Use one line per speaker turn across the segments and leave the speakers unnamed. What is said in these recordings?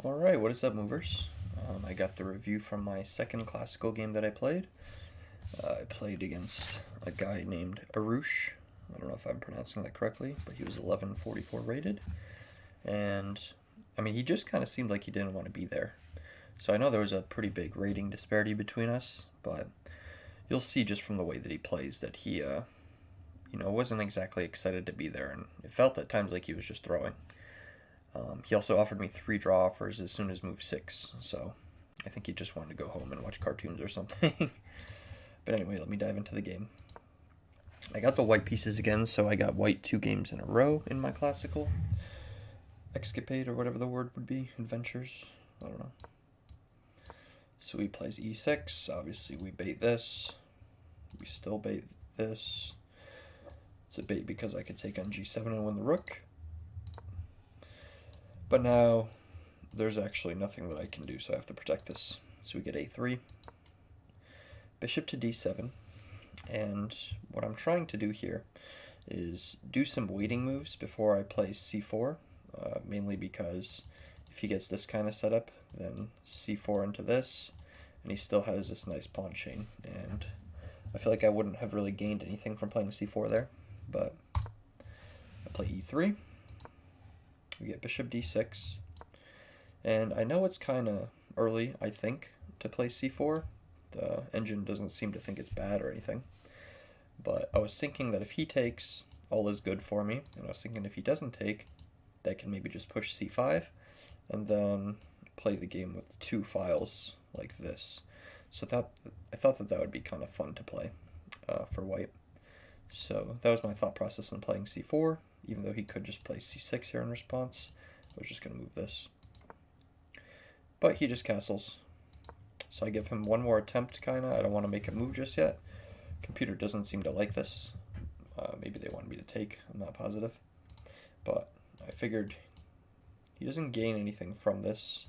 Alright, what is up, movers? I got the review from my second classical game that I played. I played against a guy named Arush. I don't know if I'm pronouncing that correctly, but he was 1144 rated. And, I mean, he just kind of seemed like he didn't want to be there. So I know there was a pretty big rating disparity between us, but you'll see just from the way that he plays that he, wasn't exactly excited to be there, and it felt at times like he was just throwing. He also offered me 3 draw offers as soon as move 6, so I think he just wanted to go home and watch cartoons or something. But anyway, let me dive into the game. I got the white pieces again, so I got white 2 games in a row in my classical escapade, or whatever the word would be, adventures, I don't know. So he plays e6, obviously we bait this, we still bait this. It's a bait because I could take on g7 and win the rook. But now there's actually nothing that I can do, so I have to protect this. So we get a3, bishop to d7, and what I'm trying to do here is do some waiting moves before I play c4, mainly because if he gets this kind of setup, then c4 into this, and he still has this nice pawn chain, and I feel like I wouldn't have really gained anything from playing c4 there, but I play e3. We get bishop d6, and I know it's kind of early, I think, to play c4. The engine doesn't seem to think it's bad or anything, but I was thinking that if he takes, all is good for me, and I was thinking if he doesn't take, that can maybe just push c5, and then play the game with 2 files like this. So I thought that would be kind of fun to play for white. So that was my thought process in playing c4. Even though he could just play c6 here in response, I was just going to move this. But he just castles. So I give him one more attempt, kind of. I don't want to make a move just yet. Computer doesn't seem to like this. Maybe they wanted me to take. I'm not positive. But I figured he doesn't gain anything from this.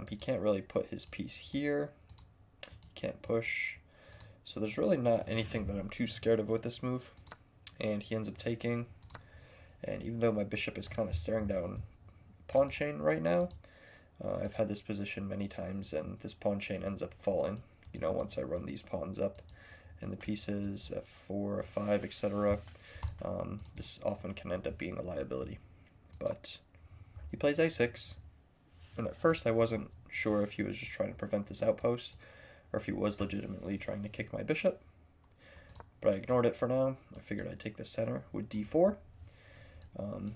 He can't really put his piece here. He can't push. So there's really not anything that I'm too scared of with this move. And he ends up taking. And even though my bishop is kind of staring down pawn chain right now, I've had this position many times, and this pawn chain ends up falling, once I run these pawns up. And the pieces, f4, f5, etc., this often can end up being a liability. But he plays a6, and at first I wasn't sure if he was just trying to prevent this outpost, or if he was legitimately trying to kick my bishop. But I ignored it for now. I figured I'd take the center with d4.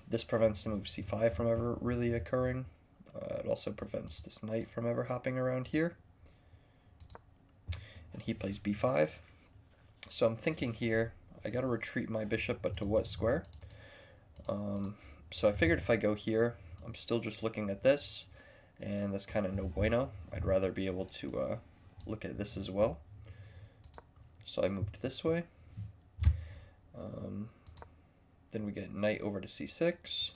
This prevents the move c5 from ever really occurring. It also prevents this knight from ever hopping around here. And he plays b5. So I'm thinking here, I gotta retreat my bishop, but to what square? So I figured if I go here, I'm still just looking at this, and that's kind of no bueno. I'd rather be able to look at this as well. So I moved this way. Then we get knight over to c6.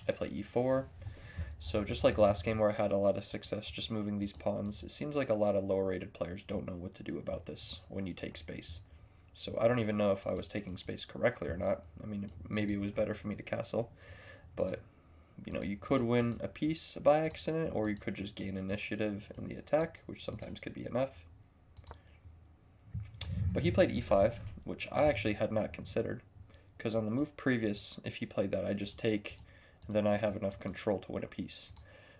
I play e4. So just like last game where I had a lot of success just moving these pawns, it seems like a lot of lower rated players don't know what to do about this when you take space. So I don't even know if I was taking space correctly or not. I mean, maybe it was better for me to castle, but you could win a piece by accident, or you could just gain initiative in the attack, which sometimes could be enough. But he played e5, which I actually had not considered, because on the move previous, if he played that, I just take, and then I have enough control to win a piece.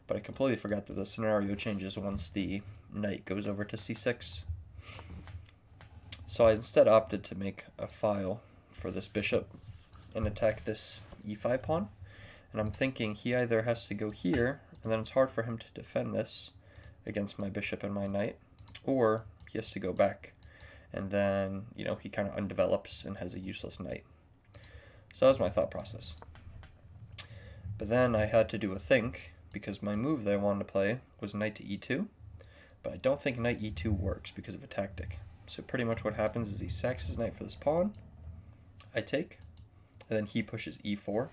But I completely forgot that the scenario changes once the knight goes over to c6. So I instead opted to make a file for this bishop and attack this e5 pawn. And I'm thinking he either has to go here, and then it's hard for him to defend this against my bishop and my knight, or he has to go back, and then, he kind of undevelops and has a useless knight. So that was my thought process. But then I had to do a think, because my move that I wanted to play was knight to e2, but I don't think knight e2 works because of a tactic. So pretty much what happens is he sacks his knight for this pawn, I take, and then he pushes e4,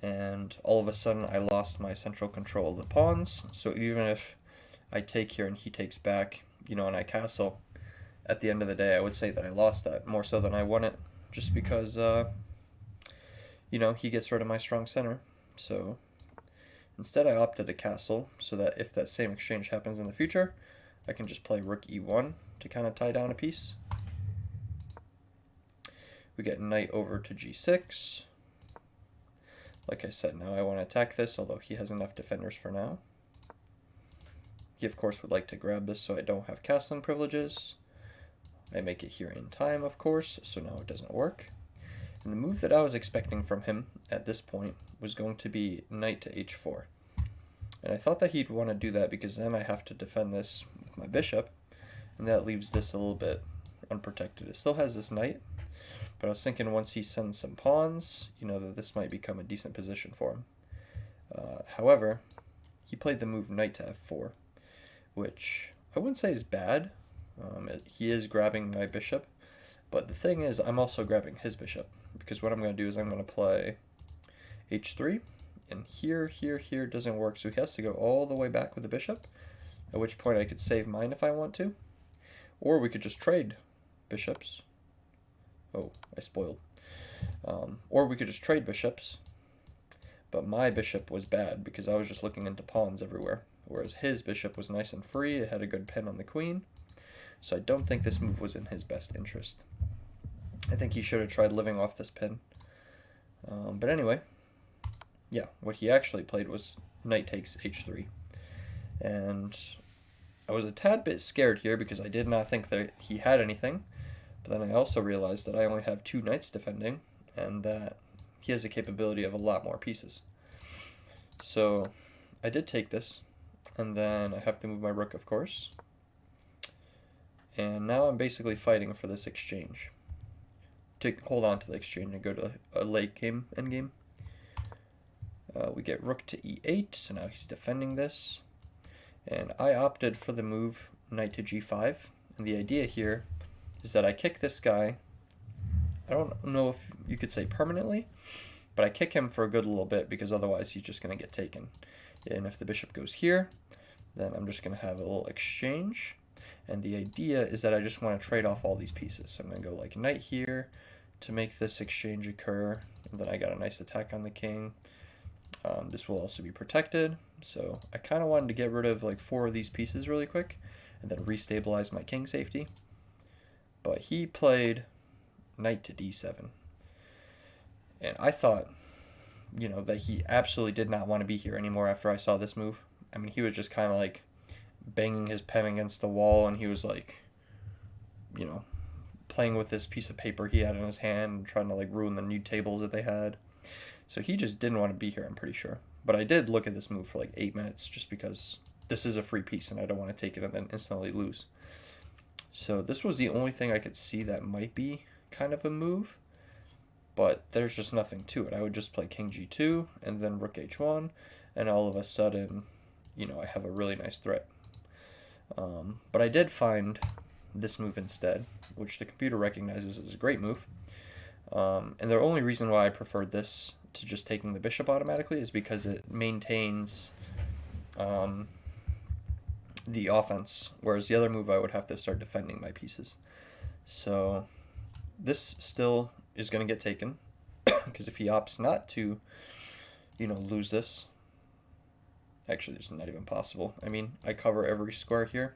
and all of a sudden I lost my central control of the pawns. So even if I take here and he takes back, and I castle, at the end of the day I would say that I lost that more so than I won it, just because he gets rid of my strong center. So Instead, I opted a castle so that if that same exchange happens in the future, I can just play rook e1 to kind of tie down a piece. We get knight over to g6. Like I said, now I want to attack this, although he has enough defenders for now. He, of course, would like to grab this so I don't have castling privileges. I make it here in time, of course, so now it doesn't work. And the move that I was expecting from him at this point was going to be knight to h4. And I thought that he'd want to do that because then I have to defend this with my bishop, and that leaves this a little bit unprotected. It still has this knight, but I was thinking once he sends some pawns, that this might become a decent position for him. However, he played the move knight to f4, which I wouldn't say is bad. He is grabbing my bishop, but the thing is I'm also grabbing his bishop, because what I'm going to do is I'm going to play h3, and here doesn't work, so he has to go all the way back with the bishop, at which point I could save mine if I want to, or we could just trade bishops. Oh, I spoiled. Or we could just trade bishops, but my bishop was bad because I was just looking into pawns everywhere, whereas his bishop was nice and free, it had a good pin on the queen, so I don't think this move was in his best interest. I think he should have tried living off this pin. But anyway, yeah, what he actually played was knight takes h3. And I was a tad bit scared here because I did not think that he had anything. But then I also realized that I only have 2 knights defending, and that he has a capability of a lot more pieces. So I did take this, and then I have to move my rook, of course. And now I'm basically fighting for this exchange. To hold on to the exchange and go to a late game endgame. We get rook to e8, so now he's defending this. And I opted for the move knight to g5, and the idea here is that I kick this guy, I don't know if you could say permanently, but I kick him for a good little bit because otherwise he's just going to get taken. And if the bishop goes here, then I'm just going to have a little exchange. And the idea is that I just want to trade off all these pieces. So I'm going to go like knight here to make this exchange occur. And then I got a nice attack on the king. This will also be protected. So I kind of wanted to get rid of like 4 of these pieces really quick and then restabilize my king safety. But he played knight to d7. And I thought, that he absolutely did not want to be here anymore after I saw this move. I mean, he was just kind of like banging his pen against the wall, and he was like, playing with this piece of paper he had in his hand and trying to like ruin the new tables that they had. So he just didn't want to be here, I'm pretty sure. But I did look at this move for like 8 minutes just because this is a free piece and I don't want to take it and then instantly lose. So this was the only thing I could see that might be kind of a move, but there's just nothing to it. I would just play king g2 and then rook h1, and all of a sudden, I have a really nice threat. But I did find this move instead, which the computer recognizes as a great move. And the only reason why I preferred this to just taking the bishop automatically is because it maintains the offense, whereas the other move I would have to start defending my pieces. So this still is going to get taken, because if he opts not to, lose this, actually it's not even possible. I mean, I cover every square here,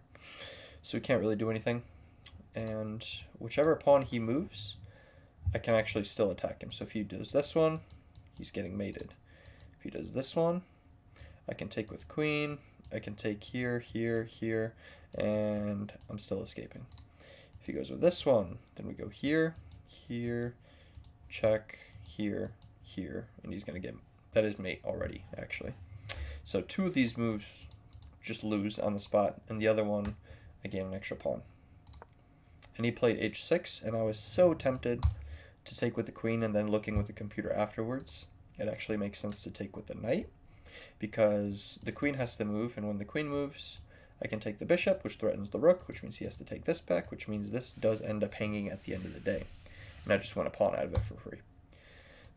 so he can't really do anything. And whichever pawn he moves, I can actually still attack him. So if he does this one, he's getting mated. If he does this one, I can take with queen, I can take here, here, and I'm still escaping. If he goes with this one, then we go here, check, here, and he's going to get, that is mate already, actually. So 2 of these moves just lose on the spot, and the other one, I gain an extra pawn. And he played h6, and I was so tempted to take with the queen, and then looking with the computer afterwards, it actually makes sense to take with the knight, because the queen has to move, and when the queen moves, I can take the bishop, which threatens the rook, which means he has to take this back, which means this does end up hanging at the end of the day. And I just want a pawn out of it for free.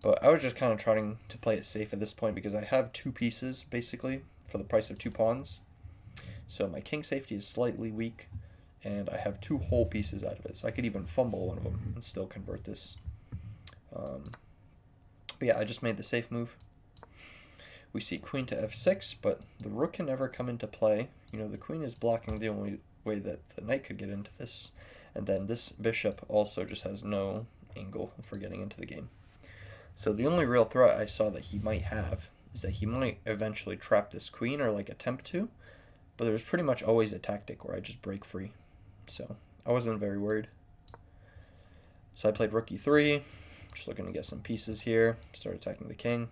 But I was just kind of trying to play it safe at this point because I have 2 pieces, basically, for the price of 2 pawns. So my king safety is slightly weak, and I have 2 whole pieces out of it. So I could even fumble one of them and still convert this. But yeah, I just made the safe move. We see queen to f6, but the rook can never come into play. You know, the queen is blocking the only way that the knight could get into this. And then this bishop also just has no angle for getting into the game. So the only real threat I saw that he might have is that he might eventually trap this queen or like attempt to. But there's pretty much always a tactic where I just break free. So I wasn't very worried. So I played rook e3, just looking to get some pieces here, start attacking the king.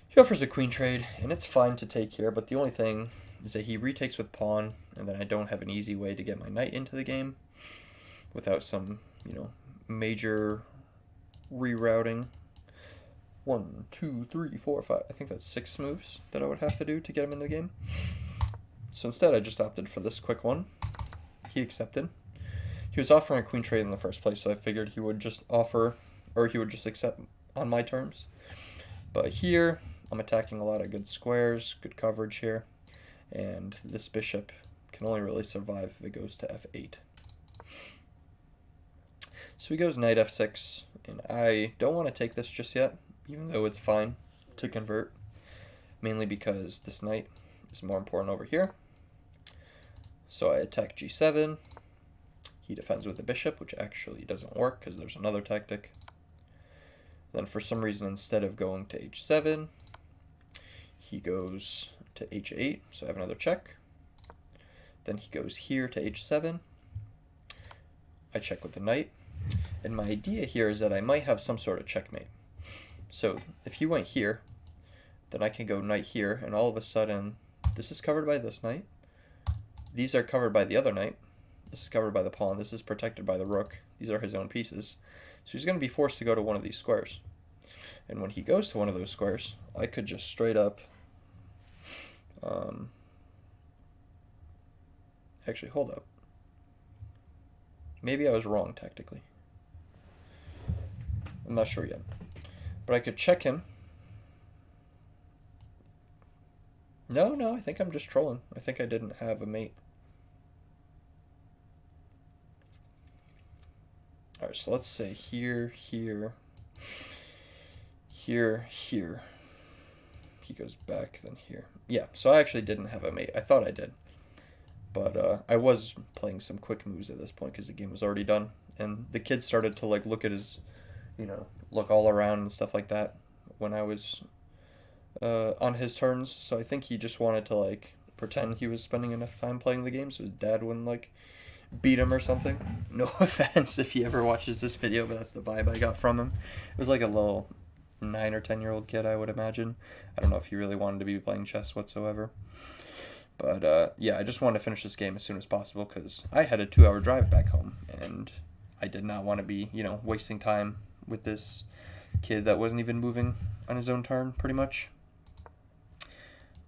He offers a queen trade, and it's fine to take here, but the only thing is that he retakes with pawn, and then I don't have an easy way to get my knight into the game without some, you know, major rerouting. 1, 2, 3, 4, 5. I think that's 6 moves that I would have to do to get him in the game. So instead, I just opted for this quick one. He accepted. He was offering a queen trade in the first place, so I figured he would just offer, or he would just accept on my terms. But here, I'm attacking a lot of good squares, good coverage here, and this bishop can only really survive if it goes to f8. So he goes knight f6, and I don't want to take this just yet, even though it's fine to convert, mainly because this knight is more important over here. So I attack g7. He defends with the bishop, which actually doesn't work because there's another tactic. Then for some reason, instead of going to h7, he goes to h8, so I have another check. Then he goes here to h7. I check with the knight. And my idea here is that I might have some sort of checkmate. So if he went here, then I can go knight here, and all of a sudden, this is covered by this knight. These are covered by the other knight. This is covered by the pawn. This is protected by the rook. These are his own pieces. So he's going to be forced to go to one of these squares. And when he goes to one of those squares, I could just straight up... actually, hold up. Maybe I was wrong tactically. I'm not sure yet. But I could check him. No, I think I'm just trolling. I think I didn't have a mate. Alright, so let's say here, here, here, here. He goes back, then here. Yeah, so I actually didn't have a mate. I thought I did. But I was playing some quick moves at this point because the game was already done. And the kid started to like look at his, you know, look all around and stuff like that when I was on his turns. So I think he just wanted to like pretend he was spending enough time playing the game so his dad wouldn't like beat him or something. No offense if he ever watches this video, but that's the vibe I got from him. It was like a little 9 or 10-year-old kid, I would imagine. I don't know if he really wanted to be playing chess whatsoever. But yeah, I just wanted to finish this game as soon as possible because I had a 2-hour drive back home, and I did not want to be, you know, wasting time with this kid that wasn't even moving on his own turn, pretty much.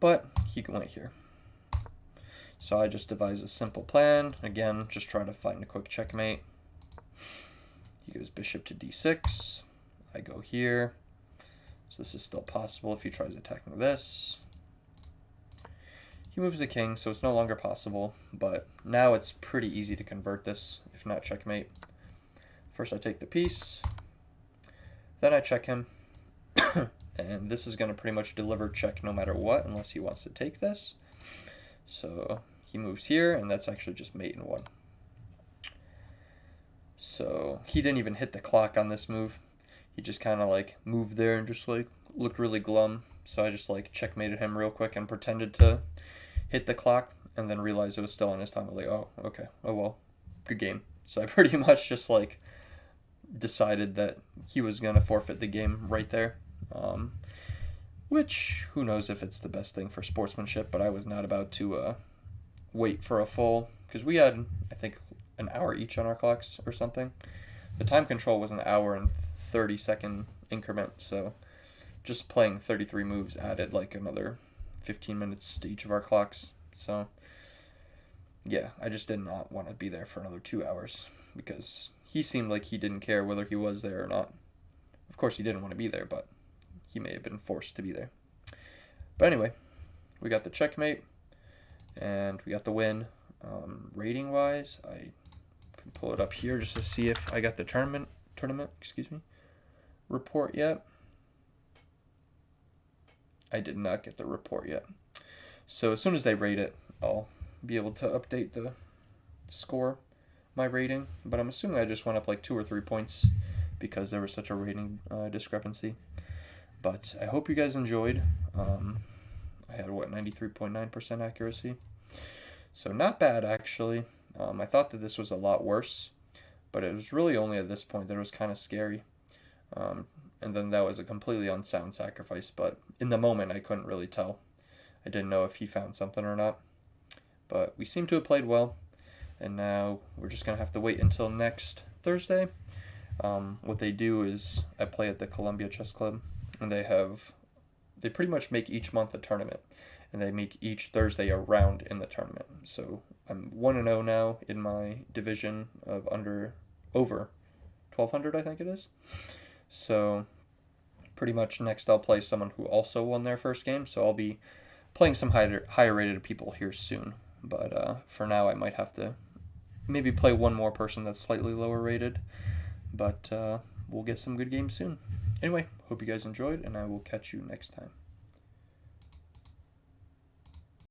But he went here. So I just devised a simple plan. Again, just try to find a quick checkmate. He goes bishop to d6. I go here. So this is still possible if he tries attacking this. He moves the king, so it's no longer possible. But now it's pretty easy to convert this, if not checkmate. First I take the piece. Then I check him. And this is going to pretty much deliver check no matter what, unless he wants to take this. So he moves here, and that's actually just mate in 1. So he didn't even hit the clock on this move. He just kind of like moved there and just like looked really glum. So I just like checkmated him real quick and pretended to hit the clock, and then realized it was still on his time. I was like, oh, okay, oh well, good game. So I pretty much just like decided that he was going to forfeit the game right there. Which, who knows if it's the best thing for sportsmanship, but I was not about to wait for a full, because we had, I think, an hour each on our clocks or something. The time control was an hour and 30-second increment, so just playing 33 moves added like another 15 minutes to each of our clocks. So, yeah, I just did not want to be there for another 2 hours, because he seemed like he didn't care whether he was there or not. Of course, he didn't want to be there, but he may have been forced to be there. But anyway, we got the checkmate, and we got the win. Rating-wise, I can pull it up here just to see if I got the tournament, report yet. I did not get the report yet. So as soon as they rate it, I'll be able to update the score, my rating. But I'm assuming I just went up like 2 or 3 points because there was such a rating discrepancy. But I hope you guys enjoyed. I had, 93.9% accuracy. So not bad, actually. I thought that this was a lot worse, but it was really only at this point that it was kind of scary. And then that was a completely unsound sacrifice, but in the moment I couldn't really tell. I didn't know if he found something or not. But we seem to have played well, and now we're just going to have to wait until next Thursday. What they do is I play at the Columbia Chess Club, and they pretty much make each month a tournament, and they make each Thursday a round in the tournament. So I'm 1-0 now in my division of over 1,200, I think it is. So pretty much next I'll play someone who also won their first game, so I'll be playing some higher rated people here soon. But for now I might have to maybe play one more person that's slightly lower rated, but we'll get some good games soon. Anyway, hope you guys enjoyed, and I will catch you next time.